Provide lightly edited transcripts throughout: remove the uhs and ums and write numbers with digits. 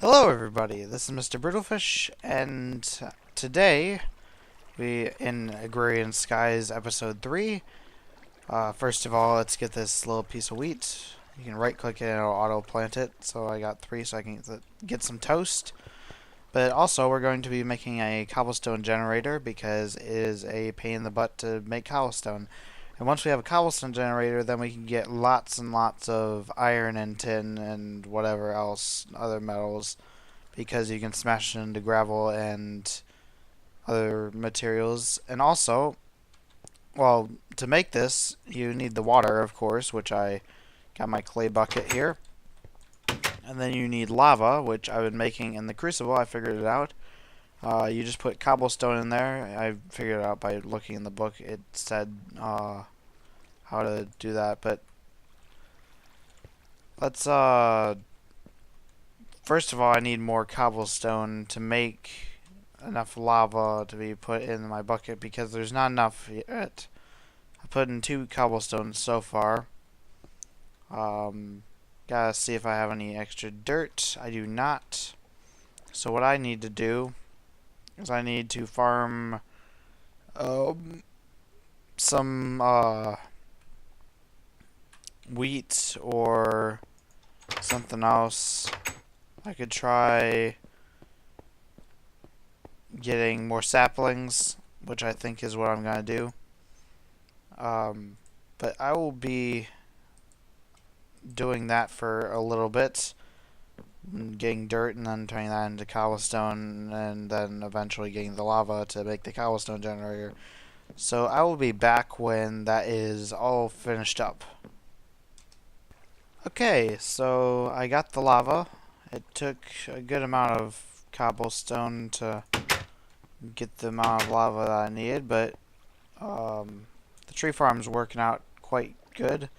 Hello everybody, this is Mrbrutalfish, and today we in Agrarian Skies episode 3. First of all, let's get this little piece of wheat. You can right click it and it'll auto plant it, so I got 3 so I can get some toast. But also we're going to be making a cobblestone generator because it is a pain in the butt to make cobblestone. And once we have a cobblestone generator, then we can get lots and lots of iron and tin and whatever else, other metals, because you can smash it into gravel and other materials. And also, well, to make this, you need the water, of course, which I got my clay bucket here. And then you need lava, which I've been making in the crucible. I figured it out. You just put cobblestone in there. I figured it out by looking in the book. It said how to do that. But let's first of all, I need more cobblestone to make enough lava to be put in my bucket because there's not enough yet. I put in 2 cobblestone so far. Gotta see if I have any extra dirt. I do not. So what I need to do is I need to farm some wheat or something else. I could try getting more saplings, which I think is what I'm going to do. But I will be doing that for a little bit, getting dirt and then turning that into cobblestone, and then eventually getting the lava to make the cobblestone generator. So I will be back when that is all finished up. Okay, so I got the lava. It took a good amount of cobblestone to get the amount of lava that I needed, but the tree farm's working out quite good.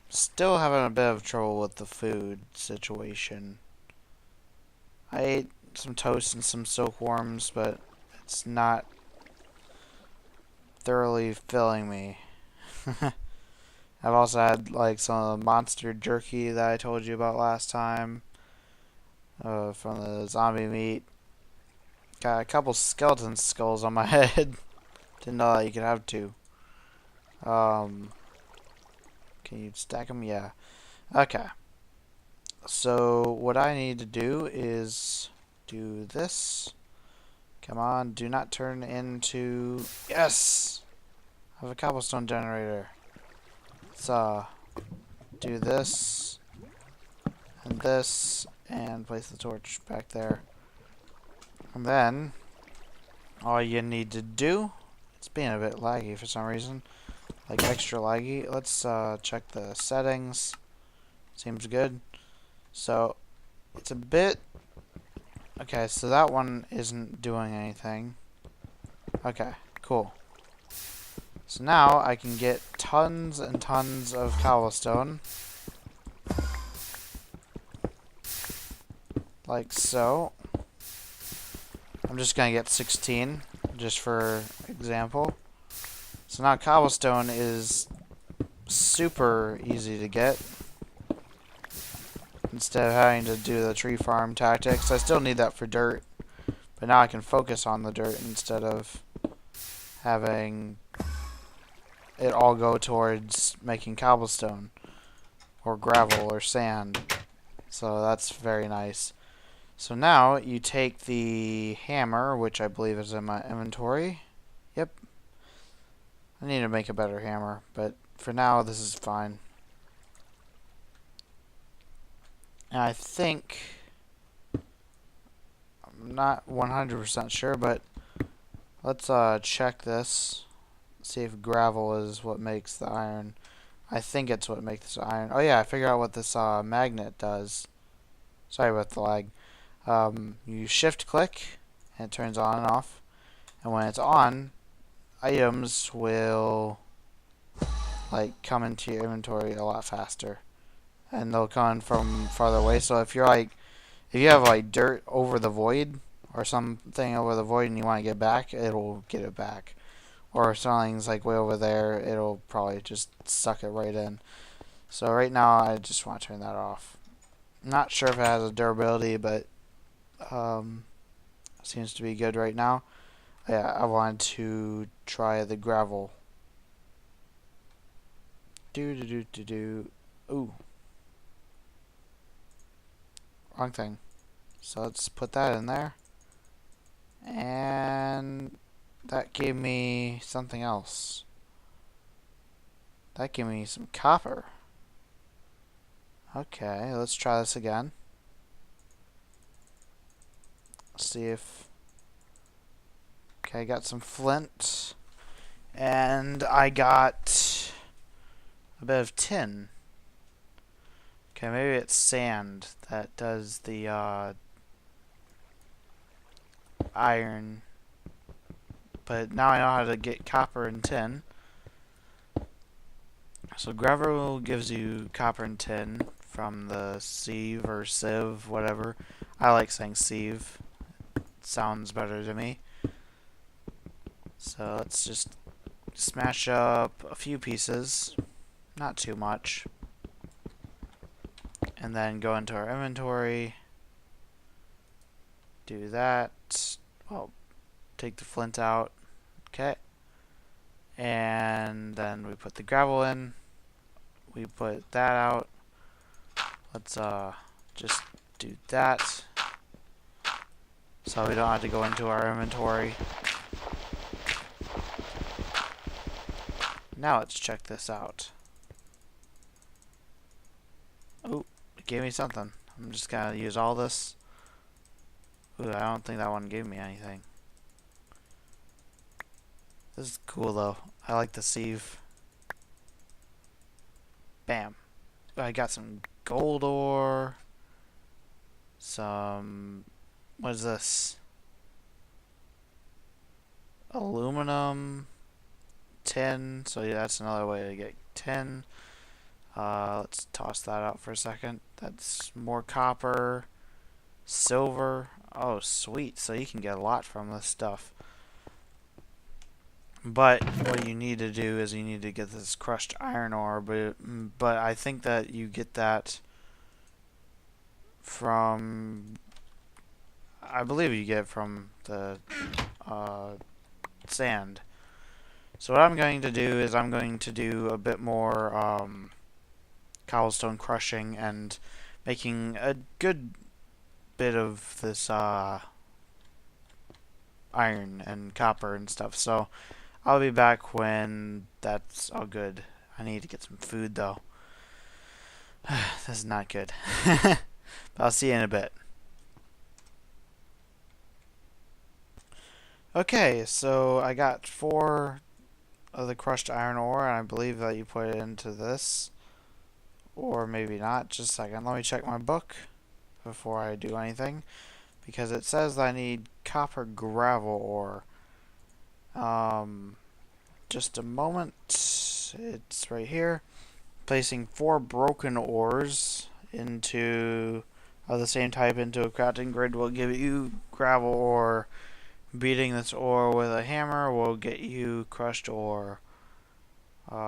Still having a bit of trouble with the food situation. I ate some toast and some silkworms, but it's not thoroughly filling me. I've also had like some of the monster jerky that I told you about last time from the zombie meat. Got a couple skeleton skulls on my head. Didn't know that you could have 2. Can you stack them? Yeah. Okay. So what I need to do is do this. Come on, do not turn into... Yes! I have a cobblestone generator. Let's do this and this and place the torch back there. And then all you need to do, it's being a bit laggy for some reason, like extra laggy. Let's check the settings. Seems good. So it's a bit okay, so that one isn't doing anything. Okay, cool. So now I can get tons and tons of cobblestone. Like so. I'm just gonna get 16, just for example. So now cobblestone is super easy to get. Instead of having to do the tree farm tactics. I still need that for dirt. But now I can focus on the dirt instead of having it all go towards making cobblestone. Or gravel or sand. So that's very nice. So now you take the hammer, which I believe is in my inventory. Yep. I need to make a better hammer, but for now this is fine. And I think, I'm not 100% sure, but let's check this. See if gravel is what makes the iron. I think it's what makes the iron. Oh yeah, I figured out what this magnet does. Sorry about the lag. You shift click and it turns on and off. And when it's on, items will like come into your inventory a lot faster. And they'll come from farther away. So if you're like, if you have like dirt over the void or something over the void and you want to get back, it'll get it back. Or if something's like way over there, it'll probably just suck it right in. So right now I just want to turn that off. Not sure if it has a durability, but seems to be good right now. Yeah, I wanted to try the gravel. Do. Ooh, wrong thing. So let's put that in there. And that gave me something else. That gave me some copper. Okay, let's try this again. Let's see if... Okay, I got some flint. And I got a bit of tin. Okay, maybe it's sand that does the iron. But now I know how to get copper and tin. So gravel gives you copper and tin from the sieve or sieve, whatever. I like saying sieve. It sounds better to me. So let's just smash up a few pieces. Not too much. And then go into our inventory. Do that. Well, take the flint out. Okay. And then we put the gravel in. We put that out. Let's just do that. So we don't have to go into our inventory. Now let's check this out. Oh, it gave me something. I'm just gonna use all this. Ooh, I don't think that one gave me anything. This is cool though. I like the sieve. Bam. I got some gold ore. Some... What is this? Aluminum. Tin. So yeah, that's another way to get tin. Let's toss that out for a second. That's more copper. Silver. Oh, sweet. So you can get a lot from this stuff. But what you need to do is you need to get this crushed iron ore. But I think that you get that from... I believe you get it from the sand. So what I'm going to do is I'm going to do a bit more cobblestone crushing and making a good bit of this iron and copper and stuff. So I'll be back when that's all good. I need to get some food though. This is not good. But I'll see you in a bit. Okay, so I got 4 of the crushed iron ore, and I believe that you put it into this. Or maybe not. Just a second. Let me check my book before I do anything. Because it says that I need copper gravel ore. Just a moment. It's right here. Placing 4 broken ores into of the same type into a crafting grid will give you gravel ore. Beating this ore with a hammer will get you crushed ore. Just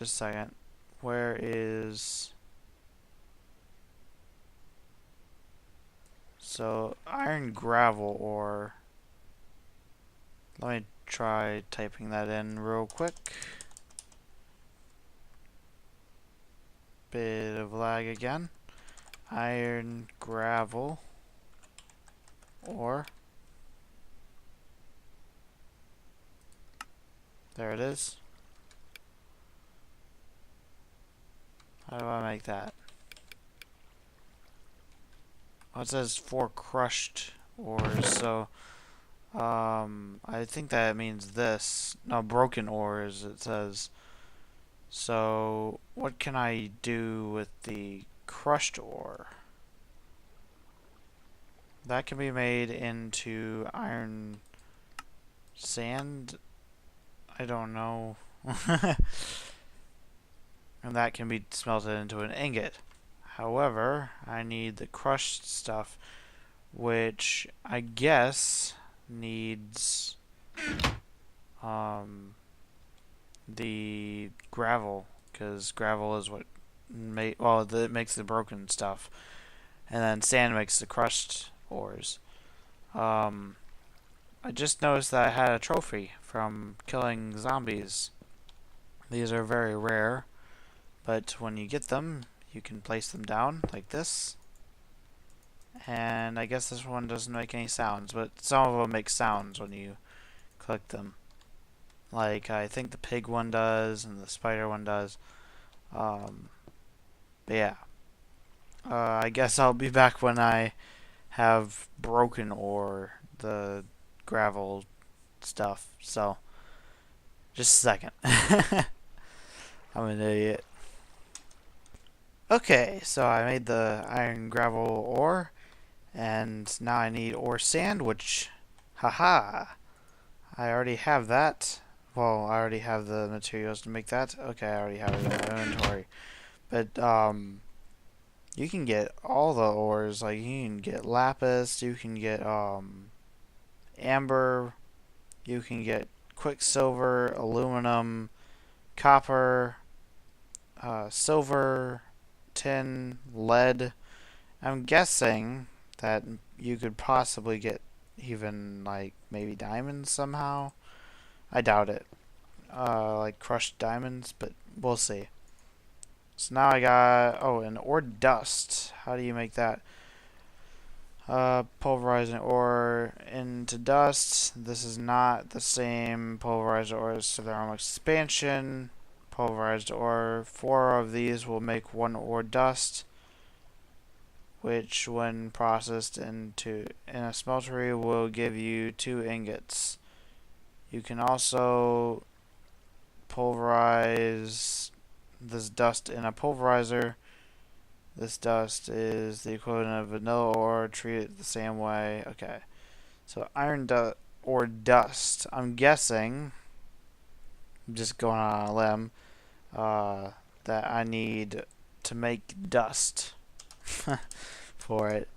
a second. Where is... So, iron gravel ore. Let me try typing that in real quick. Bit of lag again. Iron gravel ore. There it is. How do I make that? Well, it says 4 crushed ores, so I think that means this. No, broken ores, it says. So what can I do with the crushed ore? That can be made into iron sand. I don't know. And that can be smelted into an ingot. However, I need the crushed stuff, which I guess needs the gravel, because gravel is what it makes the broken stuff, and then sand makes the crushed ores. Um, I just noticed that I had a trophy from killing zombies. These are very rare, but when you get them, you can place them down like this. And I guess this one doesn't make any sounds, but some of them make sounds when you click them. Like, I think the pig one does, and the spider one does. But yeah. I guess I'll be back when I have broken ore, the gravel stuff. So, just a second. I'm an idiot. Okay, so I made the iron gravel ore, and now I need ore sand, which, haha, I already have that. Well, I already have the materials to make that. Okay, I already have it in my inventory. But, you can get all the ores. Like, you can get lapis, you can get, amber, you can get quicksilver, aluminum, copper, silver, tin, lead. I'm guessing that you could possibly get even, like, maybe diamonds somehow. I doubt it. Like crushed diamonds, but we'll see. So now I got, an ore dust. How do you make that? Pulverizing ore into dust. This is not the same pulverized ore as thermal expansion. Pulverized ore. 4 of these will make 1 ore dust, which when processed in a smeltery will give you 2 ingots. You can also pulverize this dust in a pulverizer. This dust is the equivalent of vanilla ore, treat it the same way. Okay, so ore dust. I'm guessing, I'm just going on a limb, that I need to make dust for it,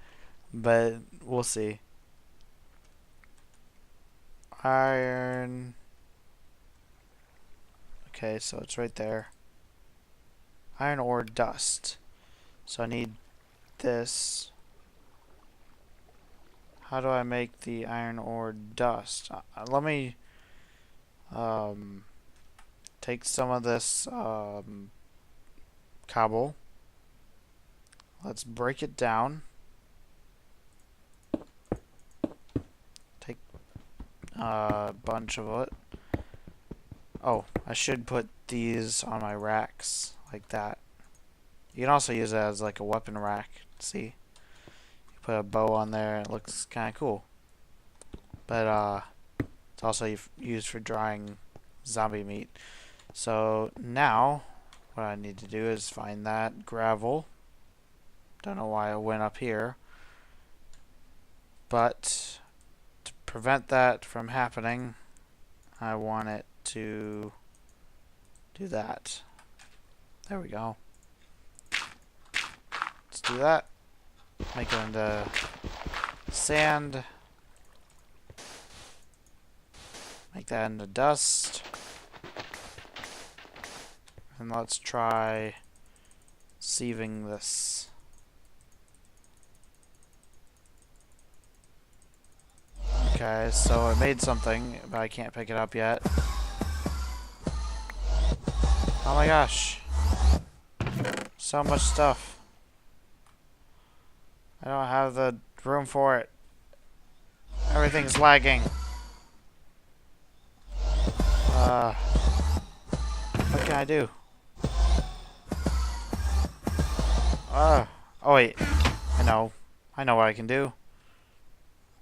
but we'll see. Iron. Okay, so it's right there. Iron ore dust. So I need this. How do I make the iron ore dust? Let me take some of this cobble. Let's break it down. Take a bunch of it. Oh, I should put these on my racks like that. You can also use it as like a weapon rack. See? You put a bow on there and it looks kind of cool. But it's also used for drying zombie meat. So now what I need to do is find that gravel. Don't know why it went up here. But to prevent that from happening, I want it to do that. There we go. Let's do that. Make it into sand. Make that into dust. And let's try sieving this. Okay, so it made something, but I can't pick it up yet. Oh my gosh. So much stuff. I don't have the room for it. Everything's lagging. What can I do? Oh wait. I know what I can do.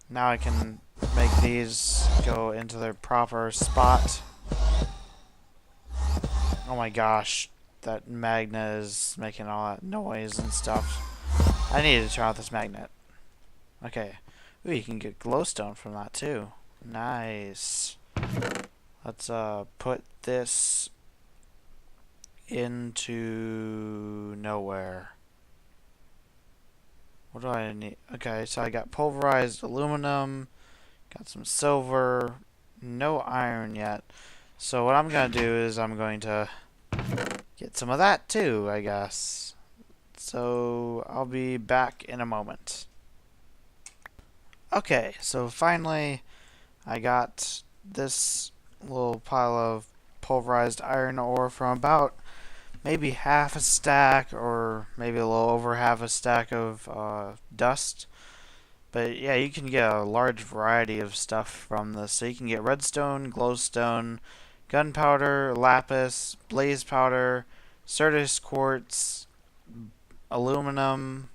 Now I can make these go into their proper spot. Oh my gosh. That magnet is making all that noise and stuff. I need to turn off this magnet. Okay. Ooh, you can get glowstone from that too. Nice. Let's put this into nowhere. What do I need? Okay, so I got pulverized aluminum, got some silver, no iron yet. So what I'm gonna do is I'm going to get some of that too, I guess. So I'll be back in a moment. Okay, so finally I got this little pile of pulverized iron ore from about maybe half a stack or maybe a little over half a stack of dust. But yeah, you can get a large variety of stuff from this. So you can get redstone, glowstone, gunpowder, lapis, blaze powder, Certus quartz, aluminum.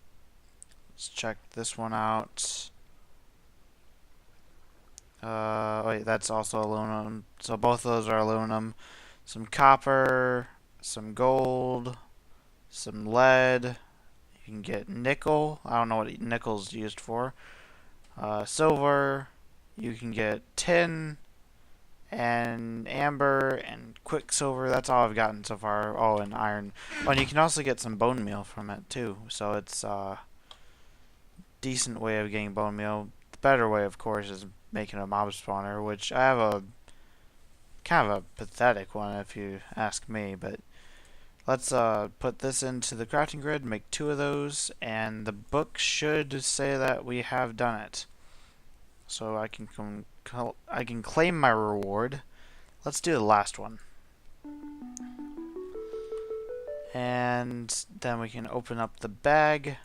Let's check this one out. Wait, that's also aluminum. So both of those are aluminum. Some copper, some gold, some lead. You can get nickel. I don't know what nickel's used for. Silver. You can get tin and amber and quicksilver. That's all I've gotten so far. Oh, and iron. Oh, and you can also get some bone meal from it too. So it's a decent way of getting bone meal. The better way, of course, is making a mob spawner, which I have a kind of a pathetic one if you ask me, but let's put this into the crafting grid, make 2 of those, and the book should say that we have done it. So I can claim my reward. Let's do the last one. And then we can open up the bag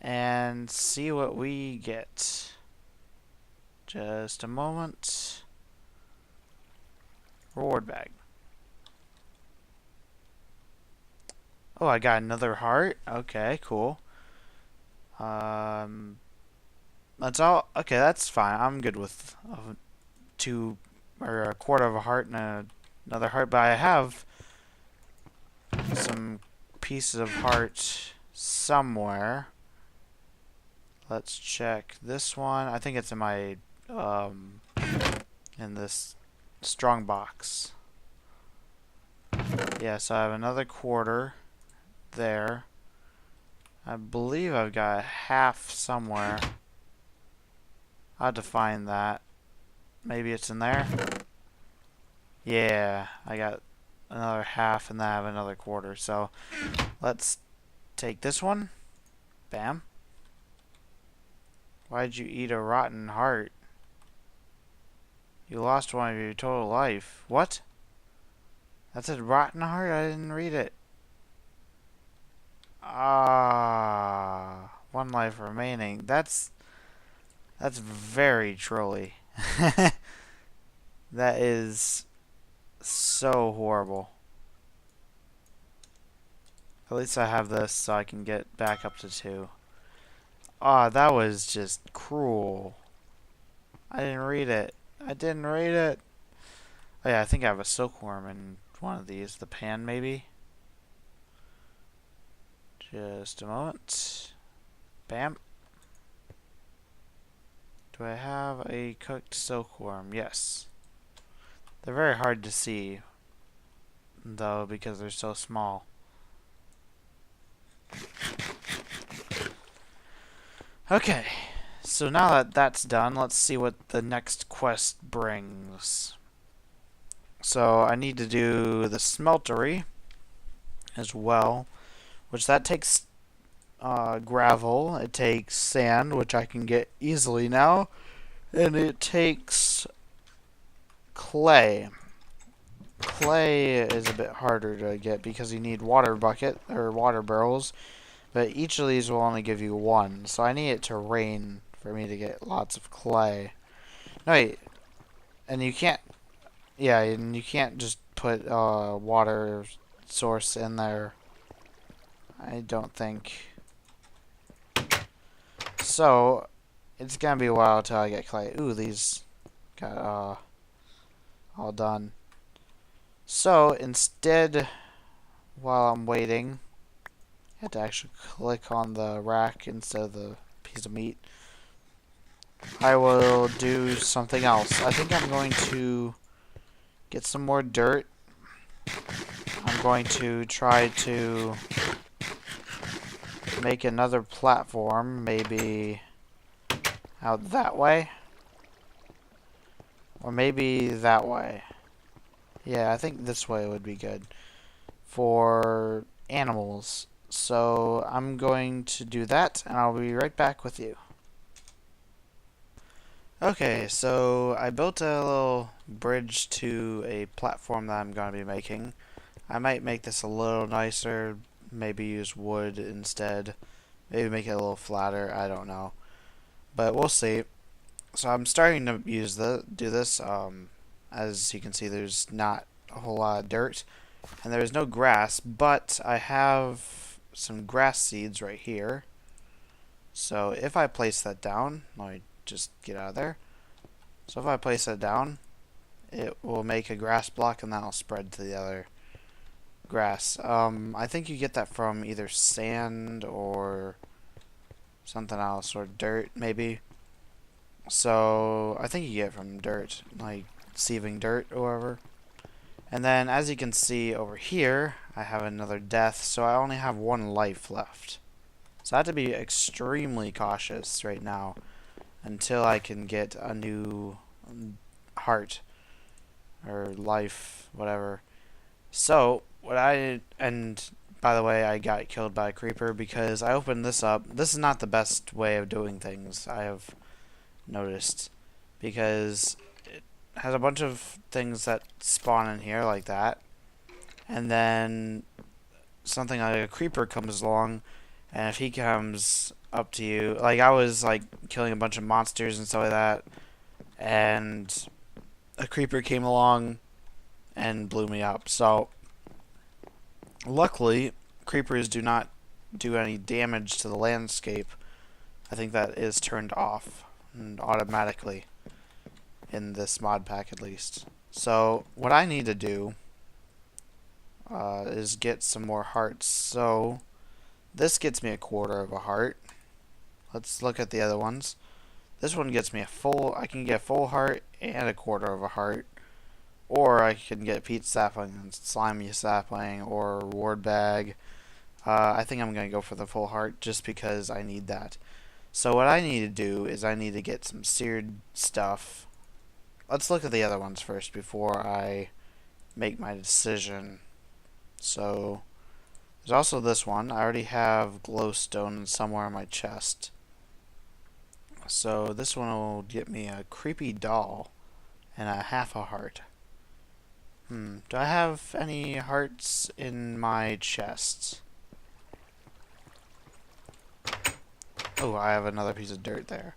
and see what we get. Just a moment. Reward bag. Oh, I got another heart. Okay, cool. That's all. Okay, that's fine. I'm good with 2 or a quarter of a heart and another heart. But I have some pieces of heart somewhere. Let's check this one. I think it's in my in this strong box. Yeah, so I have another quarter there. I believe I've got half somewhere. I'll have to find that. Maybe it's in there. Yeah, I got another half and then I have another quarter. So let's take this one. Bam. Why'd you eat a rotten heart? You lost one of your total life. What? That said rotten heart? I didn't read it. Ah, 1 life remaining. That's very trolly. That is so horrible. At least I have this so I can get back up to 2. Ah, that was just cruel. I didn't read it. I didn't read it. Oh yeah, I think I have a silkworm in one of these. The pan, maybe? Just a moment. Bam. Do I have a cooked silkworm? Yes. They're very hard to see, though, because they're so small. Okay, so now that that's done, let's see what the next quest brings. So I need to do the smeltery as well, which that takes gravel, it takes sand, which I can get easily now, and it takes clay. Clay is a bit harder to get because you need water bucket or water barrels, but each of these will only give you 1, so I need it to rain for me to get lots of clay. No, wait, and you can't, yeah, and you can't just put water source in there, I don't think. So, it's gonna be a while till I get clay. Ooh, these got all done. So, instead, while I'm waiting, I have to actually click on the rack instead of the piece of meat. I will do something else. I think I'm going to get some more dirt. I'm going to try to make another platform, maybe out that way. Or maybe that way. Yeah, I think this way would be good. for animals. So I'm going to do that, and I'll be right back with you. Okay, so I built a little bridge to a platform that I'm going to be making. I might make this a little nicer, maybe use wood instead, maybe make it a little flatter, I don't know. But we'll see. So I'm starting to do this. As you can see, there's not a whole lot of dirt, and there is no grass, but I have some grass seeds right here. So if I place that down, let me just get out of there. So if I place that down, it will make a grass block, and that'll spread to the other grass. I think you get that from either sand or something else, or dirt maybe. So I think you get it from dirt, like sieving dirt or whatever. And then as you can see over here, I have another death, so I only have one life left. So I have to be extremely cautious right now until I can get a new heart or life, whatever. So and by the way, I got killed by a creeper because I opened this up. This is not the best way of doing things, I have noticed, because it has a bunch of things that spawn in here like that, and then something like a creeper comes along, and if he comes up to you, like I was like killing a bunch of monsters and stuff like that, and a creeper came along and blew me up. So luckily creepers do not do any damage to the landscape. I think that is turned off and automatically in this mod pack at least. So what I need to do is get some more hearts. So this gets me a quarter of a heart. Let's look at the other ones. This one gets me I can get a full heart and a quarter of a heart. Or I can get peat sapling and slimy sapling or reward bag. I think I'm going to go for the full heart just because I need that. So what I need to do is I need to get some seared stuff. Let's look at the other ones first before I make my decision. So there's also this one. I already have glowstone somewhere in my chest. So this one will get me a creepy doll and a half a heart. Do I have any hearts in my chest? Oh, I have another piece of dirt there.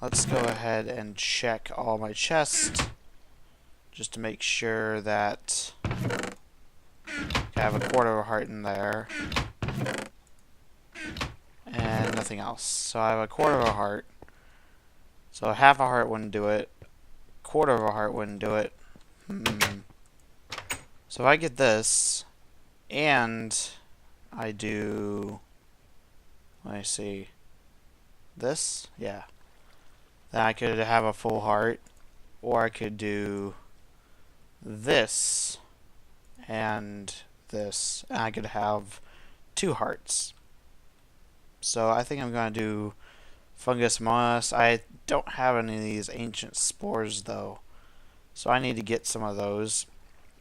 Let's go ahead and check all my chests just to make sure that I have a quarter of a heart in there and nothing else. So I have a quarter of a heart. So half a heart wouldn't do it. Quarter of a heart wouldn't do it. So if I get this and I do, let me see, this, yeah, then I could have a full heart, or I could do this and this, and I could have 2 hearts. So I think I'm going to do fungus moss. I don't have any of these ancient spores though, so I need to get some of those.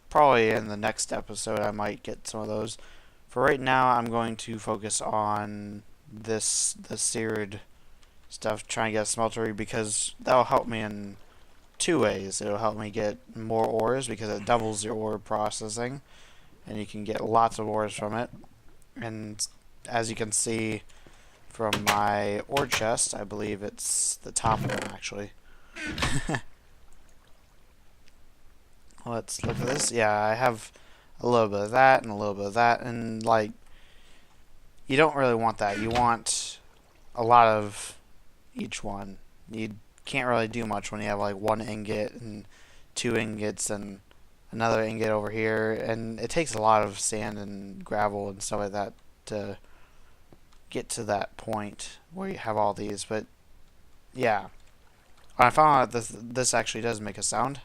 Probably in the next episode I might get some of those. For right now I'm going to focus on the seared stuff, trying to get a smeltery, because that'll help me in 2 ways. It'll help me get more ores because it doubles your ore processing and you can get lots of ores from it. And as you can see from my ore chest, I believe it's the top one actually. Let's look at this. Yeah, I have a little bit of that and a little bit of that, and like, you don't really want that. You want a lot of each one. You can't really do much when you have like 1 ingot and 2 ingots and another ingot over here, and it takes a lot of sand and gravel and stuff like that to get to that point where you have all these. But yeah, I found out this actually does make a sound.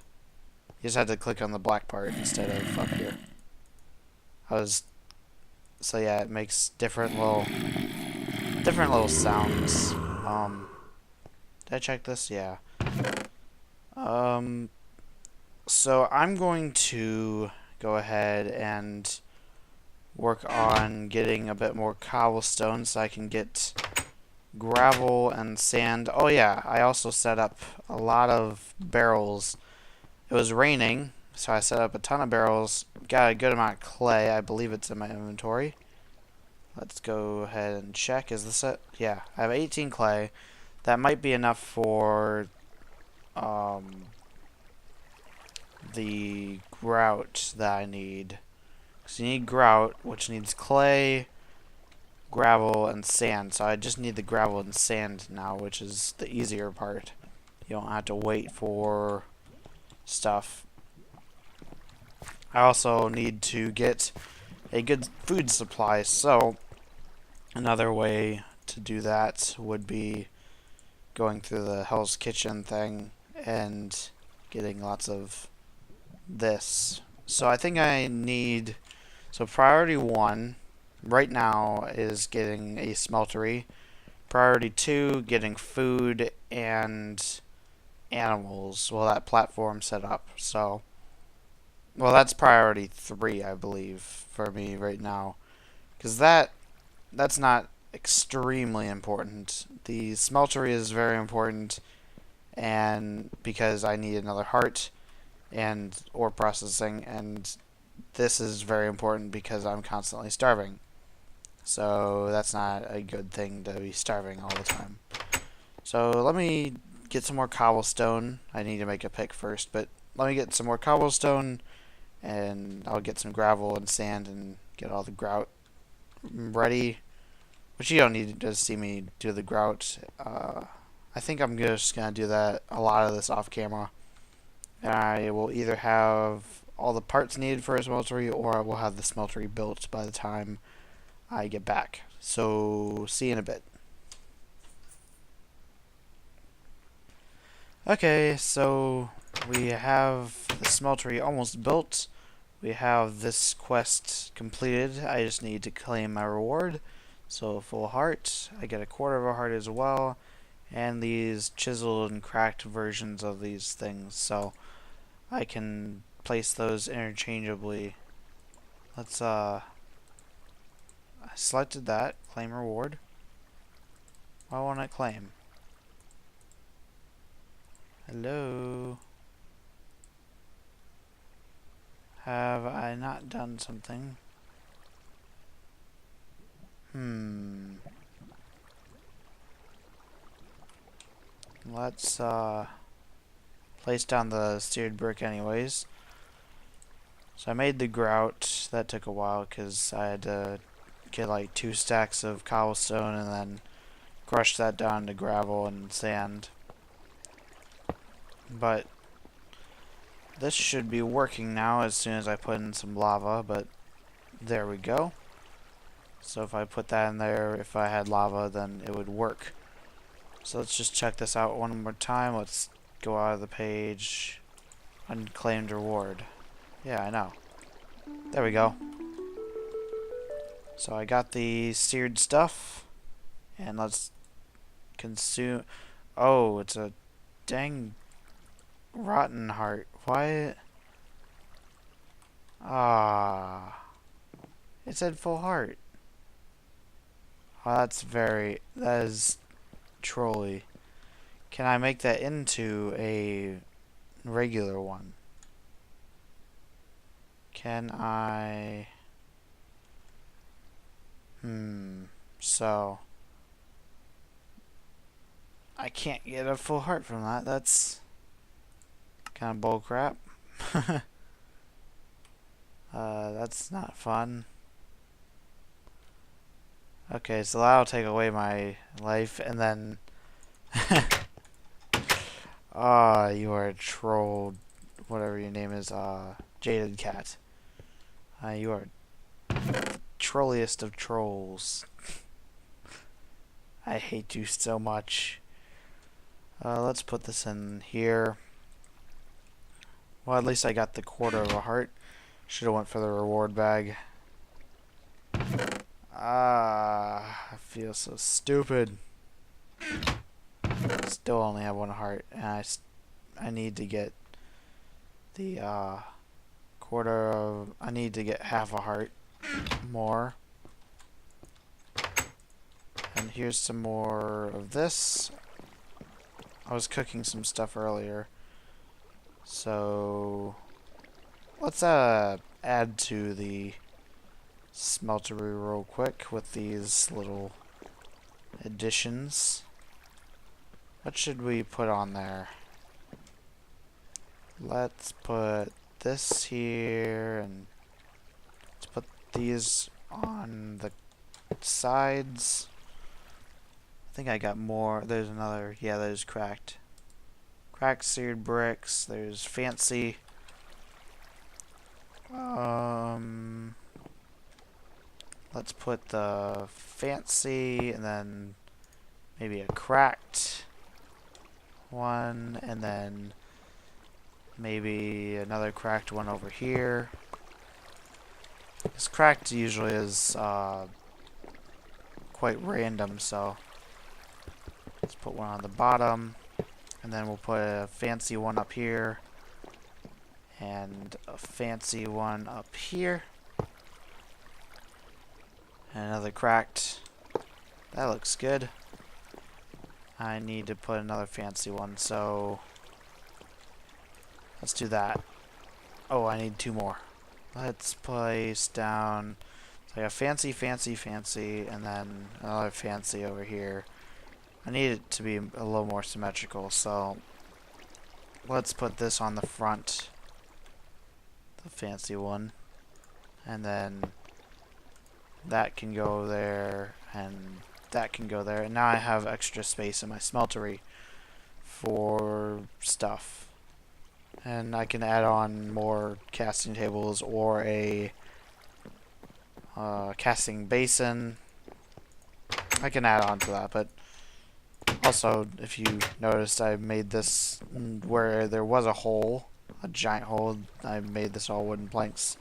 You just had to click on the black part instead of up here. So yeah, it makes different little sounds. Did I check this? Yeah. So I'm going to go ahead and work on getting a bit more cobblestone so I can get gravel and sand. Oh yeah, I also set up a lot of barrels. It was raining, so I set up a ton of barrels. Got a good amount of clay. I believe it's in my inventory. Let's go ahead and check. Is this it? Yeah, I have 18 clay. That might be enough for the grout that I need. So you need grout, which needs clay, gravel, and sand. So I just need the gravel and sand now, which is the easier part. You don't have to wait for stuff. I also need to get a good food supply, so another way to do that would be going through the Hell's Kitchen thing and getting lots of this. So I think I need... So priority 1 right now is getting a smeltery. Priority 2, getting food and animals. Well, that platform set up. So, well, that's priority 3, I believe, for me right now. Because that's not extremely important. The smeltery is very important, and because I need another heart and ore processing, and this is very important because I'm constantly starving. So that's not a good thing to be starving all the time. So let me get some more cobblestone. I need to make a pick first, but let me get some more cobblestone, and I'll get some gravel and sand and get all the grout ready. Which you don't need to see me do the grout. I think I'm just going to do that, a lot of this off camera. And I will either have all the parts needed for a smeltery, or I will have the smeltery built by the time I get back. So, see you in a bit. Okay, so we have the smeltery almost built. We have this quest completed. I just need to claim my reward. So, full heart. I get a quarter of a heart as well. And these chiseled and cracked versions of these things. So, I can place those interchangeably. Let's, I selected that. Claim reward. Why won't it claim? Hello? Have I not done something? Let's, place down the seared brick anyways. So I made the grout. That took a while because I had to get like 2 stacks of cobblestone and then crush that down to gravel and sand. But this should be working now as soon as I put in some lava, but there we go. So if I put that in there, if I had lava, then it would work. So let's just check this out one more time. Let's go out of the page. Unclaimed reward. Yeah, I know. There we go. So I got the seared stuff. And let's consume... Oh, it's a dang rotten heart. Why? Ah. It said full heart. Oh, that is trolly. Can I make that into a regular one? Can I... So... I can't get a full heart from that. That's kind of bull crap. That's not fun. Okay, so that'll take away my life, and then... Ah, you are a troll, whatever your name is, Jaded Cat. You are the trolliest of trolls. I hate you so much. Let's put this in here. Well, at least I got the quarter of a heart. Should have went for the reward bag. I feel so stupid. Still only have 1 heart, and I need to get the I need to get half a heart more. And here's some more of this. I was cooking some stuff earlier. So let's add to the smeltery real quick with these little additions. What should we put on there? Let's put this here, and let's put these on the sides. I think I got more. There's another. Yeah, there's cracked. Cracked seared bricks. There's fancy. Let's put the fancy, and then maybe a cracked one, and then maybe another cracked one over here. This cracked usually is quite random, so let's put one on the bottom, and then we'll put a fancy one up here, and a fancy one up here, and another cracked. That looks good. I need to put another fancy one, so let's do that. Oh, I need two more. Let's place down, so I got fancy, fancy, fancy, and then another fancy over here. I need it to be a little more symmetrical, so let's put this on the front, the fancy one, and then that can go there, and that can go there, and now I have extra space in my smeltery for stuff. And I can add on more casting tables or a casting basin. I can add on to that, but also, if you noticed, I made this where there was a hole, a giant hole. I made this all wooden planks.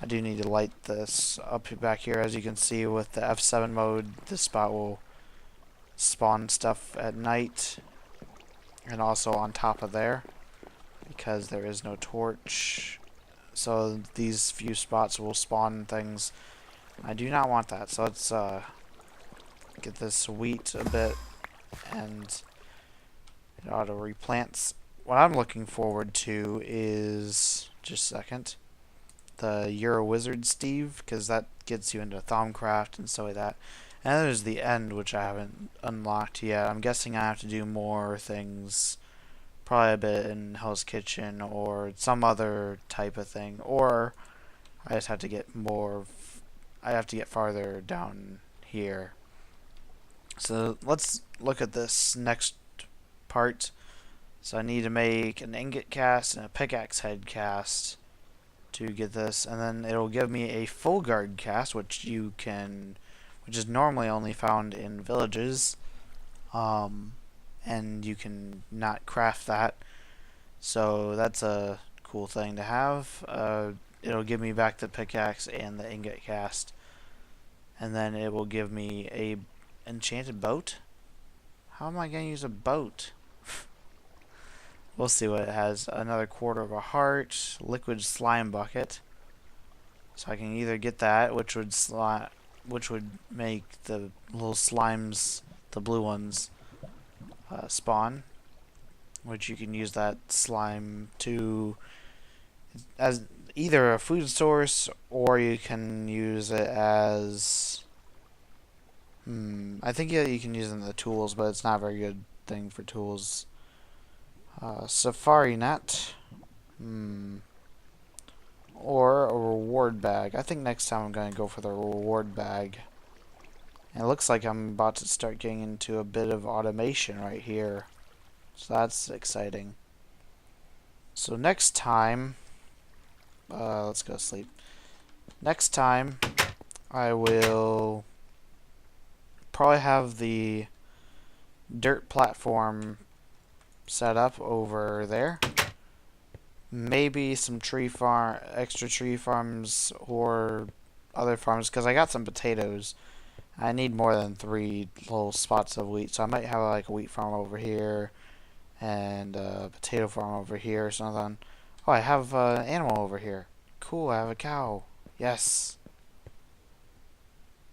I do need to light this up back here. As you can see with the F7 mode, this spot will spawn stuff at night, and also on top of there, because there is no torch. So these few spots will spawn things. I do not want that, so let's get this wheat a bit, and it auto replants. What I'm looking forward to is, just a second, the Euro Wizard Steve, because that gets you into Thaumcraft and stuff like that. And then there's the end, which I haven't unlocked yet. I'm guessing I have to do more things, probably a bit in Hell's Kitchen or some other type of thing, or I just have to get more. I have to get farther down here. So let's look at this next part. So I need to make an ingot cast and a pickaxe head cast to get this, and then it'll give me a full guard cast, which is normally only found in villages, and you can not craft that, so that's a cool thing to have. It'll give me back the pickaxe and the ingot cast, and then it will give me a enchanted boat. How am I going to use a boat? We'll see what it has. Another quarter of a heart, liquid slime bucket. So I can either get that, which would make the little slimes, the blue ones, spawn. Which you can use that slime to as either a food source, or you can use it as I think, yeah, you can use it in the tools, but it's not a very good thing for tools. Safari net, or a reward bag. I think next time I'm going to go for the reward bag. And it looks like I'm about to start getting into a bit of automation right here, so that's exciting. So next time, let's go to sleep. Next time, I will probably have the dirt platform set up over there. Maybe some extra tree farms or other farms, because I got some potatoes. I need more than 3 little spots of wheat, so I might have like a wheat farm over here and a potato farm over here or something. Oh, I have an animal over here. Cool, I have a cow. Yes.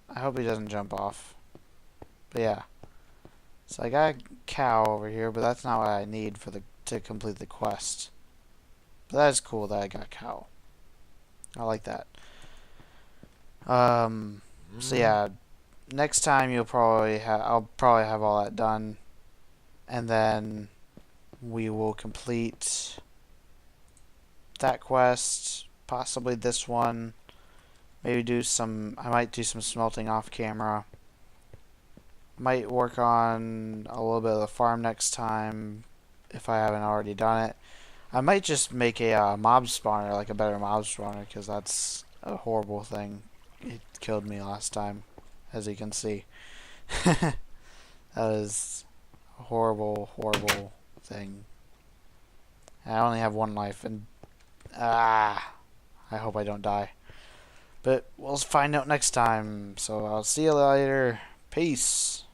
I hope he doesn't jump off. But yeah. So I got a cow over here, but that's not what I need for to complete the quest. But that is cool that I got a cow. I like that. So yeah, next time I'll probably have all that done, and then we will complete that quest, possibly this one. Maybe I might do some smelting off camera. Might work on a little bit of the farm next time if I haven't already done it. I might just make a mob spawner, like a better mob spawner, because that's a horrible thing. It killed me last time, as you can see. That was a horrible, horrible thing. And I only have one life, and I hope I don't die. But we'll find out next time. So I'll see you later. Peace.